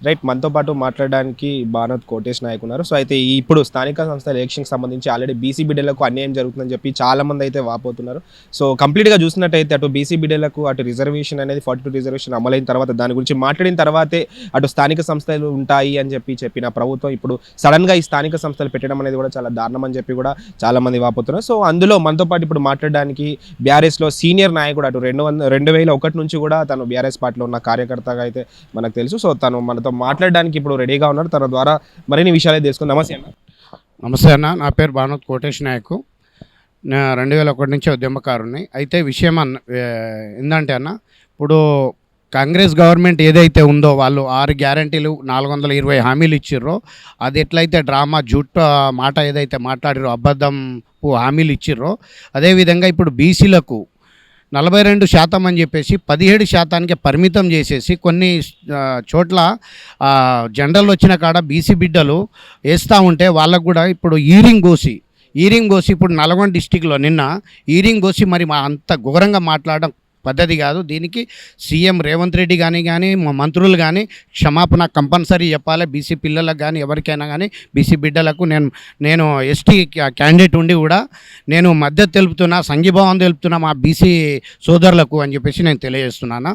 Right, మనతో పాటు మాట్లాడడానికి భారత్ కోటేష్ నాయక్ ఉన్నారు. సో అయితే ఇప్పుడు స్థానిక సంస్థల ఎలక్షన్కి సంబంధించి ఆల్రెడీ బీసీ బిడ్డలకు అన్యాయం జరుగుతుందని చెప్పి చాలా మంది అయితే వాపోతున్నారు. సో కంప్లీట్గా చూసినట్టయితే అటు బీసీ బిడ్డలకు అటు రిజర్వేషన్ అనేది 42 రిజర్వేషన్ అమలైన తర్వాత దాని గురించి మాట్లాడిన తర్వాతే అటు స్థానిక సంస్థలు ఉంటాయి అని చెప్పిన ప్రభుత్వం ఇప్పుడు సడన్గా ఈ స్థానిక సంస్థలు పెట్టడం అనేది కూడా చాలా దారుణం అని చెప్పి కూడా చాలా మంది వాపోతున్నారు. సో అందులో మనతో పాటు ఇప్పుడు మాట్లాడడానికి బీఆర్ఎస్లో సీనియర్ నాయకుడు అటు 2001 నుంచి కూడా తను బీఆర్ఎస్ పార్టీలో ఉన్న కార్యకర్తగా అయితే మనకు తెలుసు. సో తను మనతో మాట్లాడడానికి ఇప్పుడు రెడీగా ఉన్నారు. తన ద్వారా మరిన్ని విషయాలు తెలుసుకుందాం. నమస్తే అన్న. నమస్తే అన్న, నా పేరు భారత్ కోటేష్ నాయక్. 2001 నుంచి ఉద్యమకారుని. అయితే విషయం ఏంటంటే అన్న, ఇప్పుడు కాంగ్రెస్ గవర్నమెంట్ ఏదైతే ఉందో వాళ్ళు 6 గ్యారంటీలు 420 హామీలు ఇచ్చిర్రో, అది ఎట్లయితే డ్రామా జూట్ మాట ఏదైతే మాట్లాడిరో అబద్ధం హామీలు ఇచ్చిర్రో, అదేవిధంగా ఇప్పుడు బీసీలకు 42% అని చెప్పేసి 17%కి పరిమితం చేసేసి కొన్ని చోట్ల జనరల్ వచ్చిన కాడ బీసీ బిడ్డలు వేస్తూ ఉంటే వాళ్ళకు కూడా ఇప్పుడు ఈరింగ్ కోసి ఇప్పుడు నల్గొండ డిస్టిక్లో నిన్న ఈరింగ్ కోసి మరి అంత ఘోరంగా మాట్లాడడం పద్ధతి కాదు. దీనికి సీఎం రేవంత్ రెడ్డి కానీ మా మంత్రులు కానీ క్షమాపణ కంపల్సరీ చెప్పాలి. బీసీ పిల్లలకు కానీ ఎవరికైనా కానీ బీసీ బిడ్డలకు నేను ఎస్టీ క్యాండిడేట్ ఉండి కూడా నేను మద్దతు తెలుపుతున్నా, సంఘీభావం తెలుపుతున్నా మా బీసీ సోదరులకు అని చెప్పేసి నేను తెలియజేస్తున్నాను.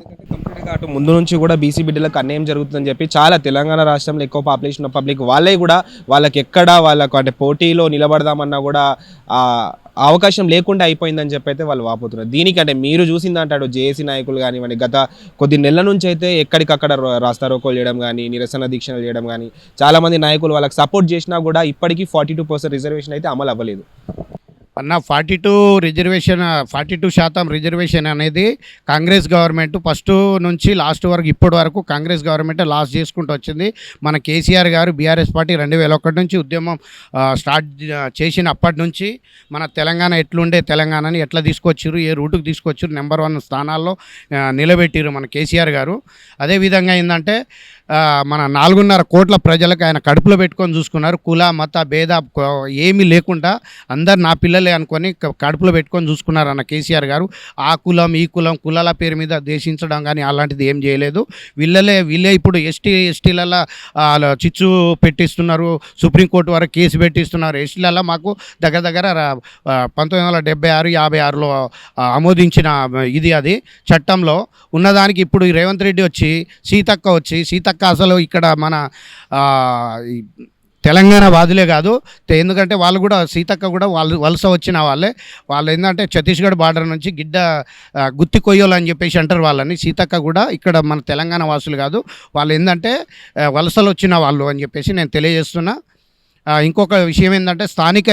అటు ముందు నుంచి కూడా బీసీ బిడ్డలకు అన్యాయం జరుగుతుందని చెప్పి చాలా తెలంగాణ రాష్ట్రంలో ఎక్కువ పాపులేషన్ పబ్లిక్ వాళ్ళే కూడా వాళ్ళకి వాళ్ళకు అంటే పోటీలో నిలబడదామన్నా కూడా అవకాశం లేకుండా అయిపోయిందని చెప్పి అయితే వాళ్ళు వాపోతున్నారు. దీనికంటే మీరు చూసిందంటే అటు జేఏసీ నాయకులు కానివ్వండి, గత కొద్ది నెలల నుంచి అయితే ఎక్కడికక్కడ రాస్తారోకోలు చేయడం కానీ, నిరసన దీక్షలు చేయడం కానీ చాలామంది నాయకులు వాళ్ళకి సపోర్ట్ చేసినా కూడా ఇప్పటికీ 42% రిజర్వేషన్ అయితే అమలు అవ్వలేదు అన్న. 42% రిజర్వేషన్ అనేది కాంగ్రెస్ గవర్నమెంట్ ఫస్ట్ నుంచి లాస్ట్ వరకు ఇప్పటి వరకు కాంగ్రెస్ గవర్నమెంట్ లాస్ట్ చేసుకుంటూ వచ్చింది. మన కేసీఆర్ గారు బీఆర్ఎస్ పార్టీ 2001 నుంచి ఉద్యమం స్టార్ట్ చేసిన అప్పటి నుంచి మన తెలంగాణ ఎట్లుండే, తెలంగాణని ఎట్లా తీసుకొచ్చారు, ఏ రూటుకు తీసుకొచ్చారు, నెంబర్ 1 స్థానాల్లో నిలబెట్టారు మన కేసీఆర్ గారు. అదేవిధంగా ఏంటంటే మన 4.5 కోట్ల ప్రజలకు ఆయన కడుపులో పెట్టుకొని చూసుకున్నారు. కుల మత భేద ఏమీ లేకుండా అందరు నా పిల్లలే అనుకొని కడుపులో పెట్టుకొని చూసుకున్నారు అన్న కేసీఆర్ గారు. ఆ కులం ఈ కులం కులాల పేరు మీద దేశించడం కానీ అలాంటిది ఏం చేయలేదు. వీళ్ళే ఇప్పుడు ఎస్టీలలో చిచ్చు పెట్టిస్తున్నారు, సుప్రీంకోర్టు వరకు కేసు పెట్టిస్తున్నారు. ఎస్టీలలో మాకు దగ్గర 1976, 56లో ఆమోదించిన అది చట్టంలో ఉన్నదానికి ఇప్పుడు రేవంత్ రెడ్డి వచ్చి సీతక్క అసలు ఇక్కడ మన తెలంగాణ వాదులే కాదు, ఎందుకంటే వాళ్ళు కూడా సీతక్క కూడా వలస వచ్చిన వాళ్ళు ఏంటంటే ఛత్తీస్గఢ్ బార్డర్ నుంచి గుత్తి కొయ్యోలు అని చెప్పేసి అంటారు వాళ్ళని. సీతక్క కూడా ఇక్కడ మన తెలంగాణ వాసులు కాదు, వాళ్ళు ఏంటంటే వలసలు వచ్చిన వాళ్ళు అని చెప్పేసి నేను తెలియజేస్తున్నా. ఇంకొక విషయం ఏంటంటే స్థానిక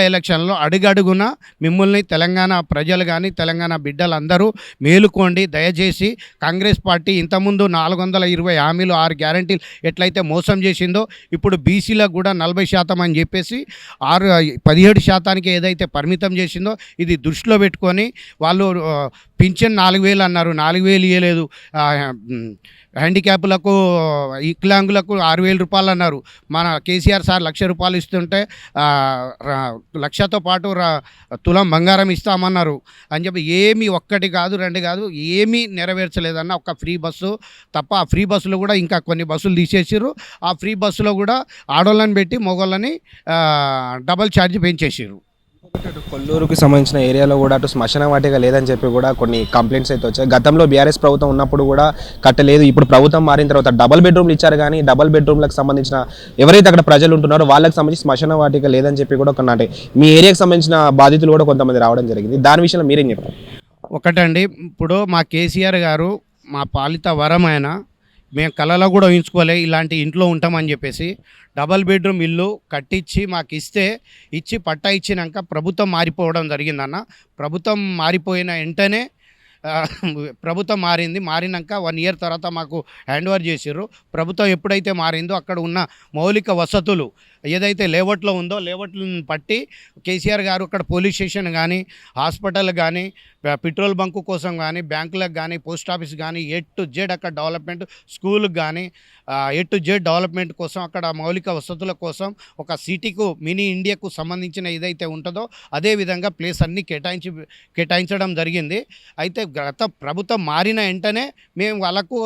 ఎలక్షన్లలో అడుగడుగున మిమ్మల్ని తెలంగాణ ప్రజలు కానీ తెలంగాణ బిడ్డలందరూ మేలుకోండి. దయచేసి కాంగ్రెస్ పార్టీ ఇంతకుముందు 420 హామీలు 6 గ్యారంటీలు ఎట్లయితే మోసం చేసిందో ఇప్పుడు బీసీలకు కూడా 40% అని చెప్పేసి 17%కి ఏదైతే పరిమితం చేసిందో ఇది దృష్టిలో పెట్టుకొని వాళ్ళు పింఛన్ 4,000 అన్నారు, 4,000 ఇవ్వలేదు. హ్యాండిక్యాప్లకు వికలాంగులకు 6,000 రూపాయలు అన్నారు. మన కేసీఆర్ సార్ 1,00,000 రూపాయలు ఇస్తుంటే 1,00,000తో పాటు తులం బంగారం ఇస్తామన్నారు అని చెప్పి ఏమీ ఒక్కటి కాదు 2 కాదు ఏమీ నెరవేర్చలేదన్న. ఒక ఫ్రీ బస్సు తప్ప ఆ ఫ్రీ బస్సులో కూడా ఇంకా కొన్ని బస్సులు తీసేసారు. ఆ ఫ్రీ బస్సులో కూడా ఆడోళ్ళని పెట్టి మగోళ్ళని డబల్ ఛార్జ్ పెంచేసారు. కొల్లూరుకి సంబంధించిన ఏరియాలో కూడా అటు శ్మశాన వాటిక లేదని చెప్పి కూడా కొన్ని కంప్లైంట్స్ అయితే వచ్చాయి. గతంలో బీఆర్ఎస్ ప్రభుత్వం ఉన్నప్పుడు కూడా కట్టలేదు. ఇప్పుడు ప్రభుత్వం మారిన తర్వాత డబల్ బెడ్రూమ్లు ఇచ్చారు, కానీ డబల్ బెడ్రూమ్లకు సంబంధించిన ఎవరైతే అక్కడ ప్రజలు ఉంటున్నారో వాళ్ళకి సంబంధించి శ్మశాన వాటిక లేదని చెప్పి కూడా ఒక మీ ఏరియాకి సంబంధించిన బాధితులు కూడా కొంతమంది రావడం జరిగింది. దాని విషయంలో మీరేం చెప్పారు? ఒకటండి, ఇప్పుడు మా కేసీఆర్ గారు మా పాలిత వరం ఆయన, మేము కళలో కూడా ఊహించుకోలే ఇలాంటి ఇంట్లో ఉంటామని చెప్పేసి. డబల్ బెడ్రూమ్ ఇల్లు కట్టించి మాకు ఇచ్చి పట్టా ఇచ్చినాక ప్రభుత్వం మారిపోవడం జరిగిందన్న. ప్రభుత్వం మారిపోయిన వెంటనే ప్రభుత్వం మారినాక 1 ఇయర్ తర్వాత మాకు హ్యాండ్ ఓవర్ చేసారు. ప్రభుత్వం ఎప్పుడైతే మారిందో అక్కడ ఉన్న మౌలిక వసతులు ఏదైతే లేఅవుట్లో ఉందో లేఅవుట్లను పట్టి కేసీఆర్ గారు అక్కడ పోలీస్ స్టేషన్ కానీ, హాస్పిటల్ కానీ, పెట్రోల్ బంకు కోసం కానీ, బ్యాంకులకు కానీ, పోస్ట్ ఆఫీస్ కానీ, A to Z అక్కడ డెవలప్మెంట్, స్కూల్కి కానీ A to Z డెవలప్మెంట్ కోసం, అక్కడ మౌలిక వసతుల కోసం ఒక సిటీకు, మినీ ఇండియాకు సంబంధించిన ఏదైతే ఉంటుందో అదే విధంగా ప్లేస్ అన్నీ కేటాయించడం జరిగింది. అయితే గత ప్రభుత్వం మారిన వెంటనే మేము వాళ్ళకు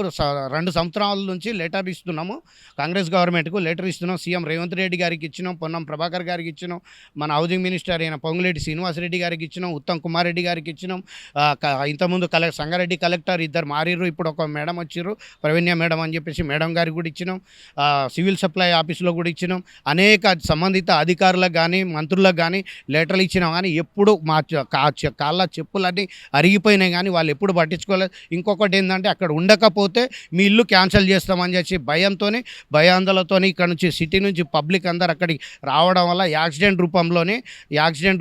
2 సంవత్సరాల నుంచి లెటర్ ఇస్తున్నాము, కాంగ్రెస్ గవర్నమెంట్కు లెటర్ ఇస్తున్నాం. సీఎం రేవంత్ రెడ్డి గారికి ఇచ్చినాం, పొన్నం ప్రభాకర్ గారికి ఇచ్చినాం, మన హౌసింగ్ మినిస్టర్ అయిన పొంగులేటి శ్రీనివాసరెడ్డి గారికి ఇచ్చినాం, ఉత్తమ్ కుమార్ రెడ్డి గారికి ఇచ్చినాం. ఇంతకుముందు సంగారెడ్డి కలెక్టర్ ఇద్దరు మారిర్రు, ఇప్పుడు ఒక మేడం వచ్చిర్రు, ప్రవీణ్య మేడం అని చెప్పేసి మేడం గారికి కూడా ఇచ్చినాం. సివిల్ సప్లై ఆఫీస్లో కూడా ఇచ్చినాం. అనేక సంబంధిత అధికారులకు కానీ, మంత్రులకు కానీ లెటర్లు ఇచ్చినాం. కానీ ఎప్పుడు మా కాళ్ళ చెప్పులన్నీ అరిగిపోయినాయి, కానీ వాళ్ళు ఎప్పుడు పట్టించుకోలేదు. ఇంకొకటి ఏంటంటే అక్కడ ఉండకపోతే మీ ఇల్లు క్యాన్సిల్ చేస్తామని చెప్పి భయాందోళనతో ఇక్కడ నుంచి సిటీ నుంచి పబ్లిక్ అందరు అక్కడికి రావడం వల్ల యాక్సిడెంట్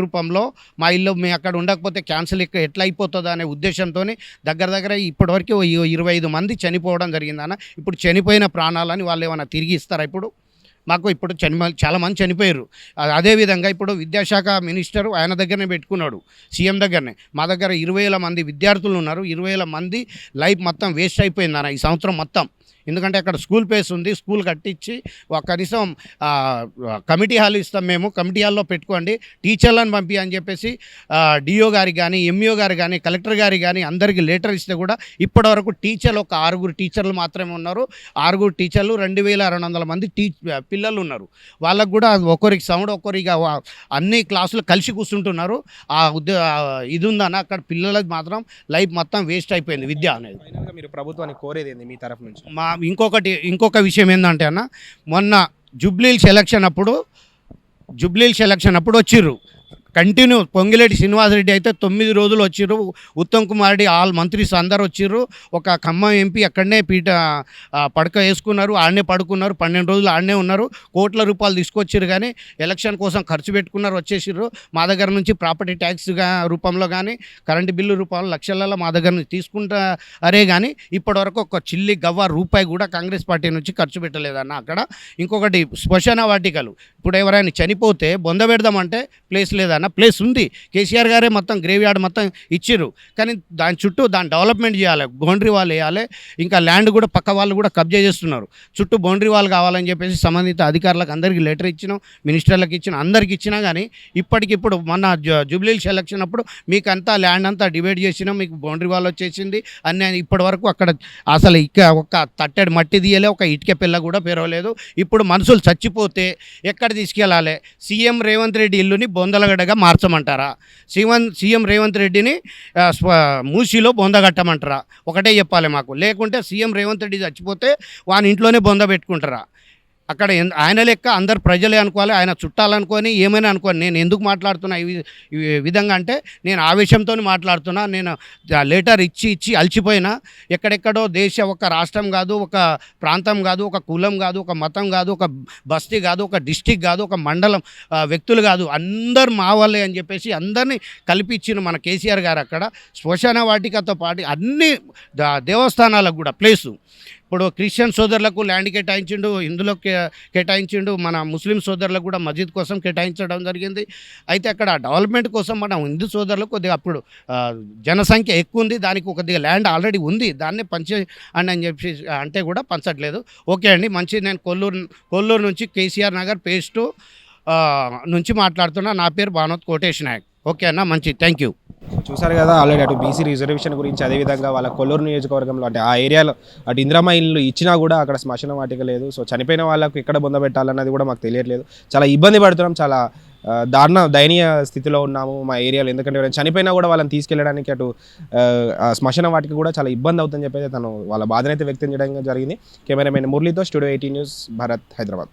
రూపంలో మా ఇల్లు మేము అక్కడ ఉండకపోతే క్యాన్సిల్ ఎట్లా అయిపోతుందో అనే ఉద్దేశంతో దగ్గర ఇప్పటివరకు 25 మంది చనిపోవడం జరిగిందన్న. ఇప్పుడు చనిపోయిన ప్రాణాలని వాళ్ళు ఏమైనా తిరిగి ఇస్తారా? మాకు ఇప్పుడు చాలా మంది చనిపోయారు. అదేవిధంగా ఇప్పుడు విద్యాశాఖ మినిస్టర్ ఆయన దగ్గరనే పెట్టుకున్నాడు, సీఎం దగ్గరనే. మా దగ్గర 20,000 మంది విద్యార్థులు ఉన్నారు. 20,000 మంది లైఫ్ మొత్తం వేస్ట్ అయిపోయింది అన్న ఈ సంవత్సరం మొత్తం. ఎందుకంటే అక్కడ స్కూల్ ప్లేస్ ఉంది, స్కూల్ కట్టించి కనీసం కమిటీ హాల్ ఇస్తాం, మేము కమిటీ హాల్లో పెట్టుకోండి, టీచర్లను పంపి అని చెప్పేసి డిఓ గారికి కానీ, ఎంఈఓ గారికి కానీ, కలెక్టర్ గారికి కానీ అందరికీ లెటర్ ఇస్తే కూడా ఇప్పటివరకు టీచర్లు ఒక 6 టీచర్లు మాత్రమే ఉన్నారు. 6 టీచర్లు 2,200 మంది పిల్లలు ఉన్నారు. వాళ్ళకు కూడా ఒకరికి సౌండ్, ఒకరికి అన్ని క్లాసులు కలిసి కూర్చుంటున్నారు. ఇది ఉందన్న అక్కడ పిల్లలకు మాత్రం లైఫ్ మొత్తం వేస్ట్ అయిపోయింది విద్య అనేది. మీరు ప్రభుత్వాన్ని కోరేది ఏంది మీ తరఫు నుంచి? ఇంకొక విషయం ఏంటంటే అన్న, మొన్న జూబ్లీహిల్స్ ఎలక్షన్ అప్పుడు వచ్చిర్రు కంటిన్యూ. పొంగిలేటి శ్రీనివాసరెడ్డి అయితే 9 రోజులు వచ్చిర్రు, ఉత్తమ్ కుమార్ రెడ్డి ఆల్ మంత్రీస్ అందరు వచ్చిర్రు. ఒక ఖమ్మం ఎంపీ అక్కడనే పడక వేసుకున్నారు, ఆడనే పడుకున్నారు, 12 రోజులు ఆడనే ఉన్నారు. కోట్ల రూపాయలు తీసుకొచ్చిర్రు, కానీ ఎలక్షన్ కోసం ఖర్చు పెట్టుకున్నారు, వచ్చేసిర్రు. మా దగ్గర నుంచి ప్రాపర్టీ ట్యాక్స్ రూపంలో కానీ, కరెంటు బిల్లు రూపంలో లక్షలలో మా దగ్గర నుంచి తీసుకుంటారే, కానీ ఇప్పటివరకు ఒక చిల్లి గవ్వ రూపాయి కూడా కాంగ్రెస్ పార్టీ నుంచి ఖర్చు పెట్టలేదన్న అక్కడ. ఇంకొకటి శ్మశాన వాటికలు, ఇప్పుడు ఎవరైనా చనిపోతే బొంద పెడదామంటే ప్లేస్ లేదన్న. ప్లేస్ ఉంది, కేసీఆర్ గారే మొత్తం గ్రేవ్ యార్డ్ మొత్తం ఇచ్చిర్రు, కానీ దాని చుట్టూ డెవలప్మెంట్ చేయాలి, బౌండరీ వాల్ వేయాలి. ఇంకా ల్యాండ్ కూడా పక్క వాళ్ళు కూడా కబ్జా చేస్తున్నారు, చుట్టూ బౌండరీ వాల్ కావాలని చెప్పేసి సంబంధిత అధికారులకు అందరికీ లెటర్ ఇచ్చినాం, మినిస్టర్లకు ఇచ్చినాం, అందరికి ఇచ్చినా. కానీ ఇప్పటికిప్పుడు మొన్న జూబ్లీహిల్స్ ఎలక్షన్ అప్పుడు మీకు అంతా ల్యాండ్ అంతా డివైడ్ చేసినాం, మీకు బౌండరీ వాల్ వచ్చేసింది అన్నీ. ఇప్పటి వరకు అక్కడ అసలు ఒక తట్టెడు మట్టి తీయలే, ఒక ఇటుక పిల్ల కూడా పెరవలేదు. ఇప్పుడు మనుషులు చచ్చిపోతే ఎక్కడ తీసుకెళ్ళాలి? సీఎం రేవంత్ రెడ్డి ఇల్లుని బొందలగడగా మార్చమంటారా? సీఎం రేవంత్ రెడ్డిని మూసీలో బొంద కట్టమంటారా? ఒకటే చెప్పాలి మాకు. లేకుంటే సీఎం రేవంత్ రెడ్డి చచ్చిపోతే వాని ఇంట్లోనే బొంద పెట్టుకుంటారా? అక్కడ ఆయన లెక్క అందరు ప్రజలే అనుకోవాలి, ఆయన చుట్టాలనుకొని ఏమైనా అనుకోని. నేను ఎందుకు మాట్లాడుతున్నా ఈ విధంగా అంటే, నేను ఆవేశంతో మాట్లాడుతున్నా. నేను లెటర్ ఇచ్చి అలసిపోయినా. ఎక్కడెక్కడో ఒక రాష్ట్రం కాదు, ఒక ప్రాంతం కాదు, ఒక కులం కాదు, ఒక మతం కాదు, ఒక బస్తీ కాదు, ఒక డిస్టిక్ కాదు, ఒక మండలం వ్యక్తులు కాదు, అందరు మా వాళ్ళే అని చెప్పేసి అందరినీ కల్పించిన మన కేసీఆర్ గారు అక్కడ శ్మశాన వాటికతో పాటు అన్ని దేవస్థానాలకు కూడా ప్లేసు. ఇప్పుడు క్రిస్టియన్ సోదరులకు ల్యాండ్ కేటాయించిండు, హిందువులకు కేటాయించిండు, మన ముస్లిం సోదరులకు కూడా మస్జిద్ కోసం కేటాయించడం జరిగింది. అయితే అక్కడ డెవలప్మెంట్ కోసం మన హిందూ సోదరులకు కొద్దిగా అప్పుడు జనసంఖ్య ఎక్కువ ఉంది, దానికి కొద్దిగా ల్యాండ్ ఆల్రెడీ ఉంది, దాన్నే అని చెప్పి అంటే కూడా పంచట్లేదు. ఓకే అండి, మంచి. నేను కొల్లూరు నుంచి కేసీఆర్ నగర్ phase 2 నుంచి మాట్లాడుతున్నా. నా పేరు భానోత్ కోటేష్ నాయక్. ఓకే అన్న, మంచి, థ్యాంక్ యూ. చూసారు కదా, ఆల్రెడీ అటు బీసీ రిజర్వేషన్ గురించి, అదేవిధంగా వాళ్ళ కొల్లూరు నియోజకవర్గంలో అంటే ఆ ఏరియాలో అటు ఇందిరమ్మ ఇల్లు ఇచ్చినా కూడా అక్కడ శ్మశాన వాటిక లేదు. సో చనిపోయిన వాళ్ళకు ఎక్కడ బొంద పెట్టాలన్నది కూడా మాకు తెలియట్లేదు. చాలా ఇబ్బంది పడుతున్నాం, చాలా దయనీయ స్థితిలో ఉన్నాము మా ఏరియాలో. ఎందుకంటే ఎవరైనా చనిపోయినా కూడా వాళ్ళని తీసుకెళ్ళడానికి అటు శ్మశాన వాటికి కూడా చాలా ఇబ్బంది అవుతుందని చెప్పి తను వాళ్ళ బాధనైతే వ్యక్తం చేయడం జరిగింది. కెమెరామెన్ మురళితో, స్టూడియో 18 న్యూస్, భారత్, హైదరాబాద్.